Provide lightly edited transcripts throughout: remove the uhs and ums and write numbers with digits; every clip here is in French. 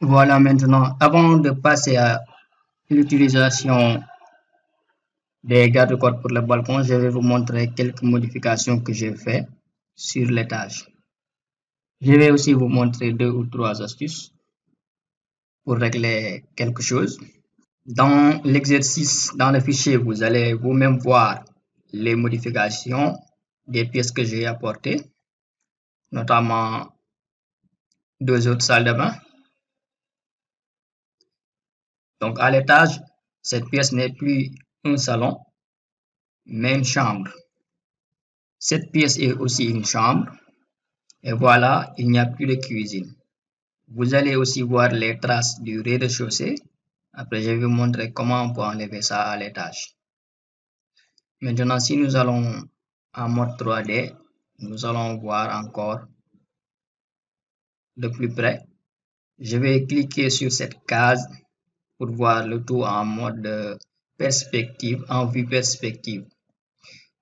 Voilà maintenant, avant de passer à l'utilisation des garde-corps pour le balcon, je vais vous montrer quelques modifications que j'ai fait sur l'étage. Je vais aussi vous montrer 2 ou 3 astuces pour régler quelque chose. Dans l'exercice, dans le fichier, vous allez vous-même voir les modifications des pièces que j'ai apportées, notamment 2 autres salles de bain. Donc à l'étage, cette pièce n'est plus un salon, mais une chambre. Cette pièce est aussi une chambre. Et voilà, il n'y a plus de cuisine. Vous allez aussi voir les traces du rez-de-chaussée. Après, je vais vous montrer comment on peut enlever ça à l'étage. Maintenant, si nous allons en mode 3D, nous allons voir encore de plus près. Je vais cliquer sur cette case pour voir le tout en mode perspective, en vue perspective.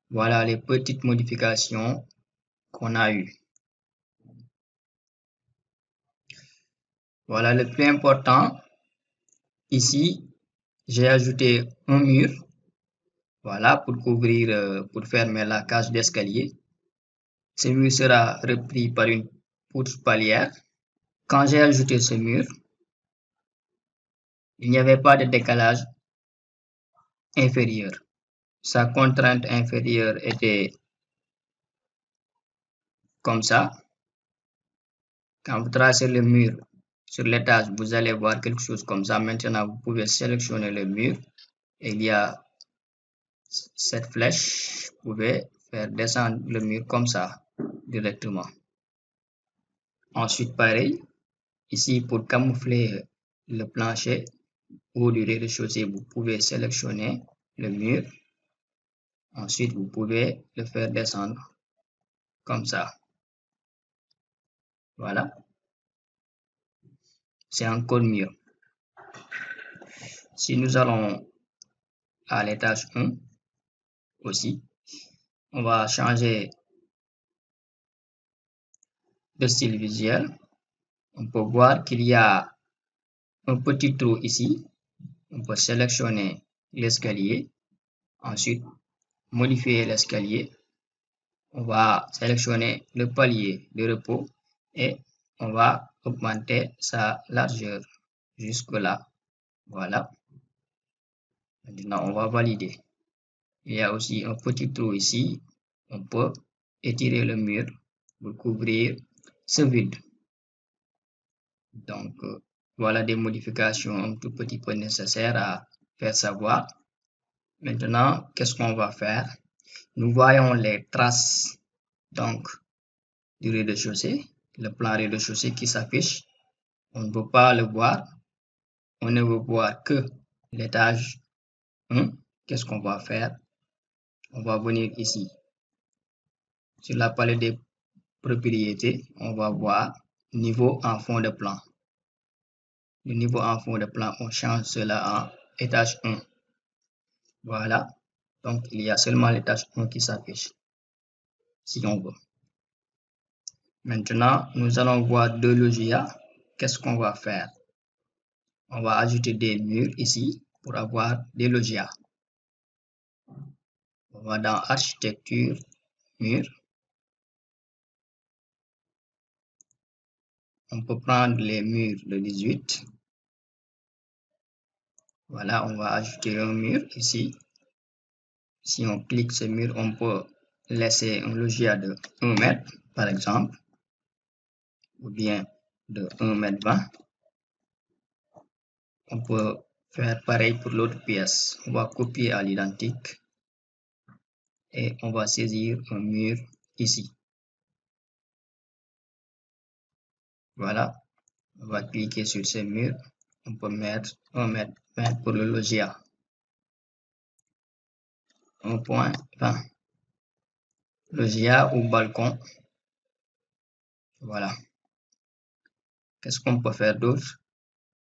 Voilà les petites modifications qu'on a eues. Voilà le plus important. Ici, j'ai ajouté un mur. Voilà, pour couvrir, pour fermer la cage d'escalier. Ce mur sera repris par une poutre palière. Quand j'ai ajouté ce mur, il n'y avait pas de décalage inférieur. Sa contrainte inférieure était comme ça. Quand vous tracez le mur sur l'étage, vous allez voir quelque chose comme ça. Maintenant, vous pouvez sélectionner le mur. Et il y a cette flèche. Vous pouvez faire descendre le mur comme ça, directement. Ensuite, pareil, ici pour camoufler le plancher ou du rez-de-chaussée, vous pouvez sélectionner le mur. Ensuite, vous pouvez le faire descendre comme ça. Voilà. C'est encore mieux. Si nous allons à l'étage 1 aussi, on va changer de style visuel. On peut voir qu'il y a un petit trou ici. On peut sélectionner l'escalier. Ensuite, modifier l'escalier. On va sélectionner le palier de repos et on va augmenter sa largeur jusque là. Voilà. Maintenant, on va valider. Il y a aussi un petit trou ici. On peut étirer le mur pour couvrir ce vide. Donc, voilà des modifications un tout petit peu nécessaires à faire savoir. Maintenant, qu'est-ce qu'on va faire? Nous voyons les traces donc du rez-de-chaussée, le plan rez-de-chaussée qui s'affiche. On ne peut pas le voir. On ne veut voir que l'étage 1. Qu'est-ce qu'on va faire? On va venir ici. Sur la palette des propriétés, on va voir niveau en fond de plan. Le niveau en fond de plan, on change cela en étage 1. Voilà. Donc, il y a seulement l'étage 1 qui s'affiche, si on veut. Maintenant, nous allons voir deux loggias. Qu'est-ce qu'on va faire? On va ajouter des murs ici pour avoir des loggias. On va dans architecture, mur. On peut prendre les murs de 18. Voilà, on va ajouter un mur ici. Si on clique ce mur, on peut laisser un loggia de 1 mètre, par exemple, ou bien de 1 mètre 20. On peut faire pareil pour l'autre pièce. On va copier à l'identique et on va saisir un mur ici. Voilà, on va cliquer sur ce mur. On peut mettre 1 mètre 20 pour le loggia. 1,20. Loggia ou balcon. Voilà. Qu'est-ce qu'on peut faire d'autre?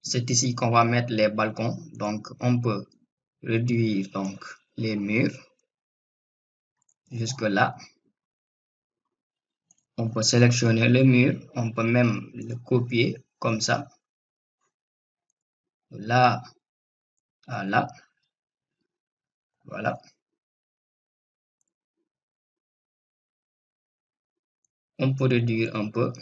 C'est ici qu'on va mettre les balcons. Donc, on peut réduire donc les murs jusque là. On peut sélectionner le mur. On peut même le copier comme ça. de là à là. Voilà. On peut réduire un peu.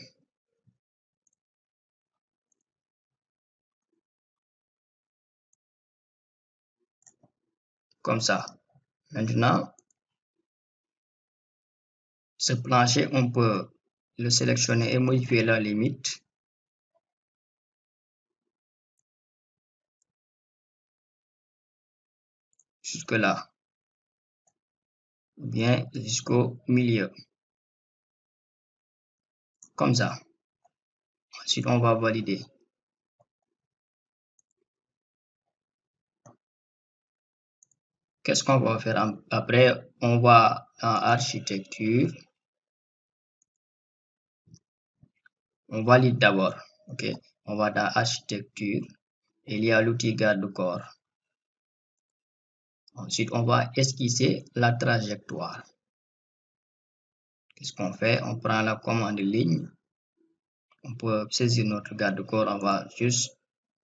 Comme ça. Maintenant, ce plancher, on peut le sélectionner et modifier la limite. Jusque là. Ou bien jusqu'au milieu. Comme ça. Ensuite, on va valider. Qu'est-ce qu'on va faire après? On va dans architecture. On valide d'abord. OK. On va dans architecture. Il y a l'outil garde-corps. Ensuite, on va esquisser la trajectoire. Qu'est-ce qu'on fait? On prend la commande ligne. On peut saisir notre garde-corps. On va juste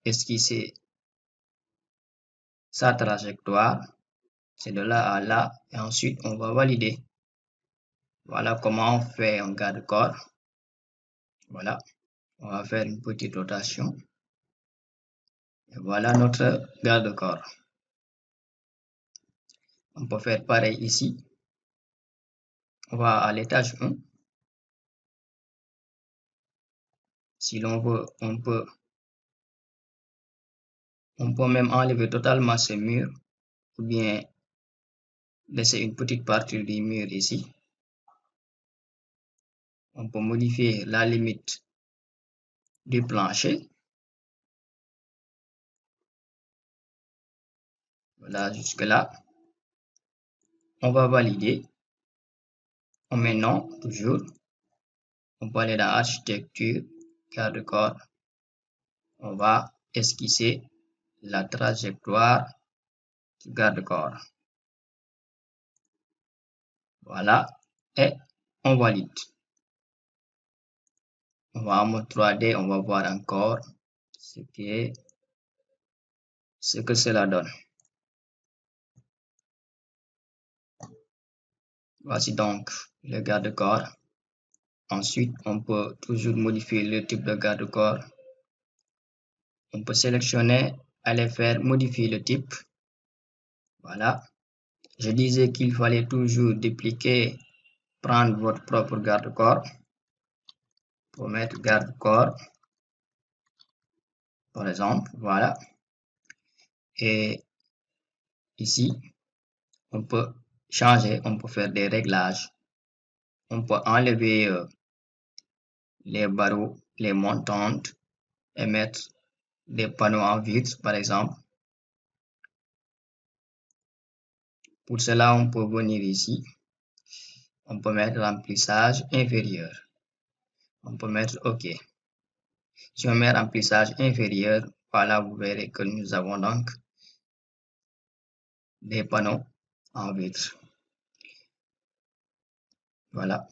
esquisser sa trajectoire. C'est de là à là. Et ensuite, on va valider. Voilà comment on fait un garde-corps. Voilà. On va faire une petite rotation. Et voilà notre garde-corps. On peut faire pareil ici. On va à l'étage 1. Si l'on veut, on peut même enlever totalement ces murs ou bien laisser une petite partie du mur ici. On peut modifier la limite du plancher. Voilà, jusque là. On va valider. On met non, toujours. On peut aller dans architecture, garde-corps. On va esquisser la trajectoire du garde-corps. Voilà. Et on valide. On va en mode 3D, on va voir encore ce que cela donne. Voici donc le garde-corps. Ensuite, on peut toujours modifier le type de garde-corps. On peut sélectionner, aller faire modifier le type. Voilà. Je disais qu'il fallait toujours dupliquer, prendre votre propre garde-corps. Pour mettre garde-corps, par exemple, voilà. Et ici, on peut changer, on peut faire des réglages. On peut enlever les barreaux, les montantes et mettre des panneaux en vitre, par exemple. Pour cela, on peut venir ici. On peut mettre remplissage inférieur. On peut mettre OK. Si on met remplissage inférieur, voilà, vous verrez que nous avons donc des panneaux en vitre. Voilà.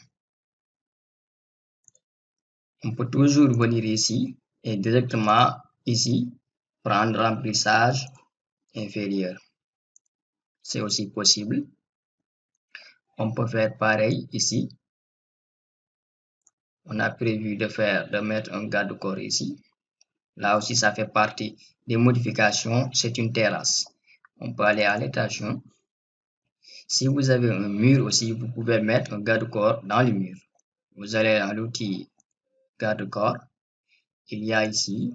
On peut toujours venir ici et directement ici prendre remplissage inférieur. C'est aussi possible. On peut faire pareil ici. On a prévu de mettre un garde-corps ici. Là aussi, ça fait partie des modifications. C'est une terrasse. On peut aller à l'étage 1. Si vous avez un mur aussi, vous pouvez mettre un garde-corps dans le mur. Vous allez dans l'outil garde-corps. Il y a ici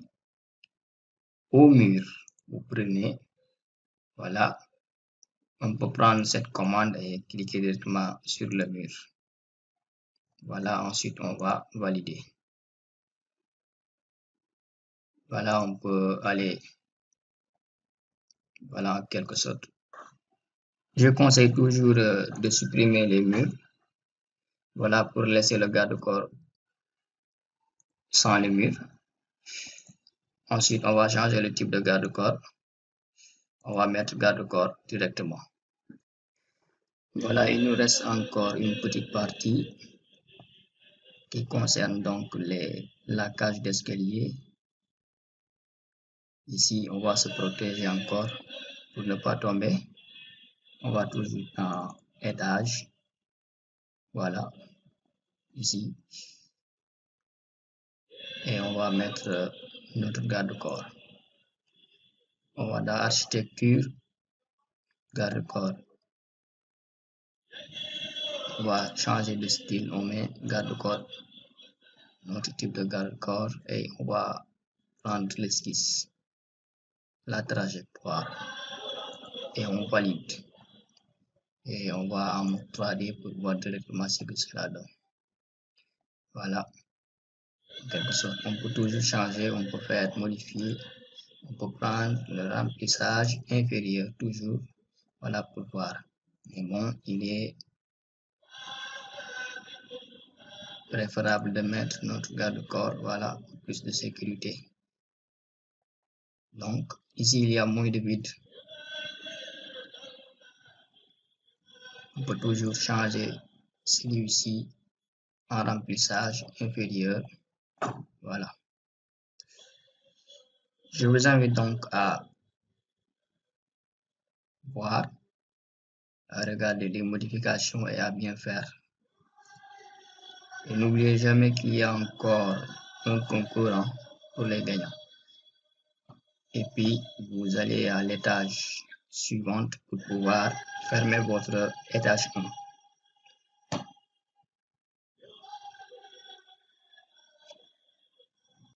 au mur. Vous prenez, voilà. On peut prendre cette commande et cliquer directement sur le mur. Voilà, ensuite on va valider. Voilà, on peut aller, voilà, en quelque sorte. Je conseille toujours de supprimer les murs. Voilà, pour laisser le garde-corps sans les murs. Ensuite, on va changer le type de garde-corps. On va mettre garde-corps directement. Voilà, il nous reste encore une petite partie qui concerne donc la cage d'escalier. Ici, on va se protéger encore pour ne pas tomber. On va toujours dans étage. Voilà, ici. Et on va mettre notre garde-corps. On va dans architecture, garde-corps. On va changer de style, on met garde-corps, notre type de garde-corps, et on va prendre l'esquisse, la trajectoire, et on valide. Et on va en mode 3D pour voir directement ce que cela donne. Voilà, en quelque sorte, on peut toujours changer, on peut faire modifier, on peut prendre le remplissage inférieur toujours, voilà, pour voir. Mais bon, il est préférable de mettre notre garde-corps, voilà, pour plus de sécurité. Donc, ici, il y a moins de vide. On peut toujours changer celui-ci en remplissage inférieur. Voilà. Je vous invite donc à voir, à regarder les modifications et à bien faire. Et n'oubliez jamais qu'il y a encore un concours pour les gagnants. Et puis, vous allez à l'étage suivant pour pouvoir fermer votre étage 1.